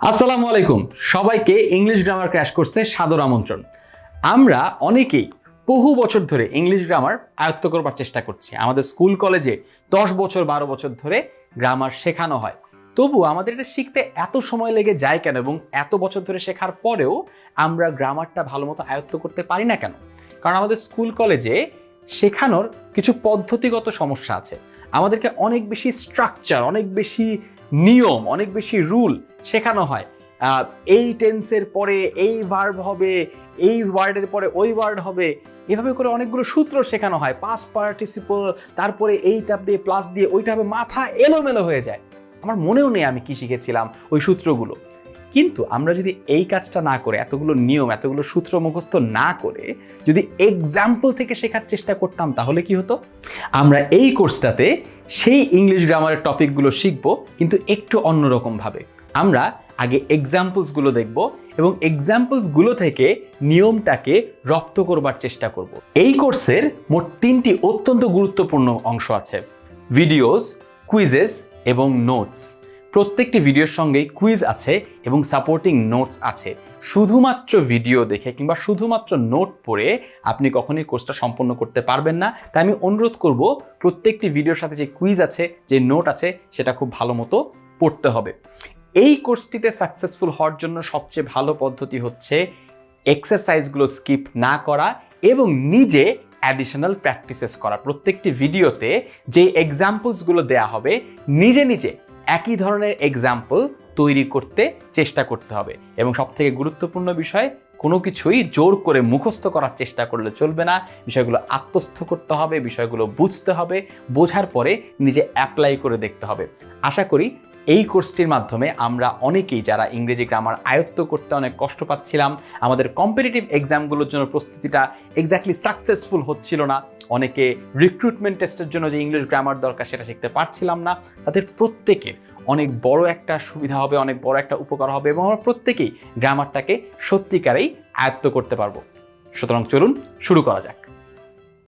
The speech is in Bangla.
আসসালামু আলাইকুম, সবাইকে ইংলিশ গ্রামার ক্র্যাশ কোর্সে সাদর আমন্ত্রণ। আমরা অনেকেই বহু বছর ধরে ইংলিশ গ্রামার আয়ত্ত করবার চেষ্টা করছি। আমাদের স্কুল কলেজে 10 বছর 12 বছর ধরে গ্রামার শেখানো হয়, তবু আমাদের এটা শিখতে এত সময় লেগে যায় কেন, এবং এত বছর ধরে শেখার পরেও আমরা গ্রামারটা ভালো মতো আয়ত্ত করতে পারি না কেন? কারণ আমাদের স্কুল কলেজে শেখানোর কিছু পদ্ধতিগত সমস্যা আছে। আমাদেরকে অনেক বেশি স্ট্রাকচার, অনেক বেশি নিয়ম, অনেক বেশি রুল শেখানো হয়। এই টেন্সের পরে এই ভার্ব হবে, এই ওয়ার্ডের পরে ওই ওয়ার্ড হবে, এভাবে করে অনেকগুলো সূত্র শেখানো হয়। পাস্ট পার্টিসিপল, তারপরে এইটা দিয়ে প্লাস দিয়ে ওইটা হবে, মাথা এলোমেলো হয়ে যায়। আমার মনেও নেই আমি কি শিখেছিলাম ওই সূত্রগুলো। কিন্তু আমরা যদি এই কাজটা না করে, এতগুলো নিয়ম, এতগুলো সূত্র মুখস্থ না করে যদি এক্সাম্পল থেকে শেখার চেষ্টা করতাম, তাহলে কি হতো? আমরা এই কোর্সটাতে সেই ইংলিশ গ্রামারের টপিকগুলো শিখবো, কিন্তু একটু অন্যরকমভাবে। আমরা আগে এক্সাম্পলসগুলো দেখব এবং এক্সাম্পলসগুলো থেকে নিয়মটাকে রপ্ত করবার চেষ্টা করব। এই কোর্সের মোট 3টি অত্যন্ত গুরুত্বপূর্ণ অংশ আছে: ভিডিওস, কুইজেস এবং নোটস। প্রত্যেকটি ভিডিওর সঙ্গেই কুইজ আছে এবং সাপোর্টিং নোটস আছে। শুধুমাত্র ভিডিও দেখে কিংবা শুধুমাত্র নোট পড়ে আপনি কখনোই কোর্সটা সম্পন্ন করতে পারবেন না। তাই আমি অনুরোধ করব, প্রত্যেকটি ভিডিওর সাথে যে কুইজ আছে, যে নোট আছে, সেটা খুব ভালো মতো পড়তে হবে। এই কোর্সটিতে সাকসেসফুল হওয়ার জন্য সবচেয়ে ভালো পদ্ধতি হচ্ছে এক্সারসাইজগুলো স্কিপ না করা এবং নিজে অ্যাডিশনাল প্র্যাকটিসেস করা। প্রত্যেকটি ভিডিওতে যে এক্সাম্পলসগুলো দেয়া হবে, নিজে নিজে একই ধরনের এক্সাম্পল তৈরি করতে চেষ্টা করতে হবে। এবং সবথেকে গুরুত্বপূর্ণ বিষয়, কোনো কিছুই জোর করে মুখস্থ করার চেষ্টা করলে চলবে না। বিষয়গুলো আত্মস্থ করতে হবে, বিষয়গুলো বুঝতে হবে, বোঝার পরে নিজে অ্যাপ্লাই করে দেখতে হবে। আশা করি এই কোর্সটির মাধ্যমে আমরা অনেকেই, যারা ইংরেজি গ্রামার আয়ত্ত করতে অনেক কষ্ট পাচ্ছিলাম, আমাদের কম্পিটিটিভ এক্সামগুলোর জন্য প্রস্তুতিটা এক্স্যাক্টলি সাকসেসফুল হচ্ছিল না, অনেকে রিক্রুটমেন্ট টেস্টের জন্য যে ইংলিশ গ্রামার দরকার সেটা শিখতে পারছিলাম না, তাদের প্রত্যেকের অনেক বড় একটা সুবিধা হবে, অনেক বড় একটা উপকার হবে এবং আমরা প্রত্যেকেই গ্রামারটাকে সত্যিকারেই আয়ত্ত করতে পারবো। সুতরাং চলুন শুরু করা যাক।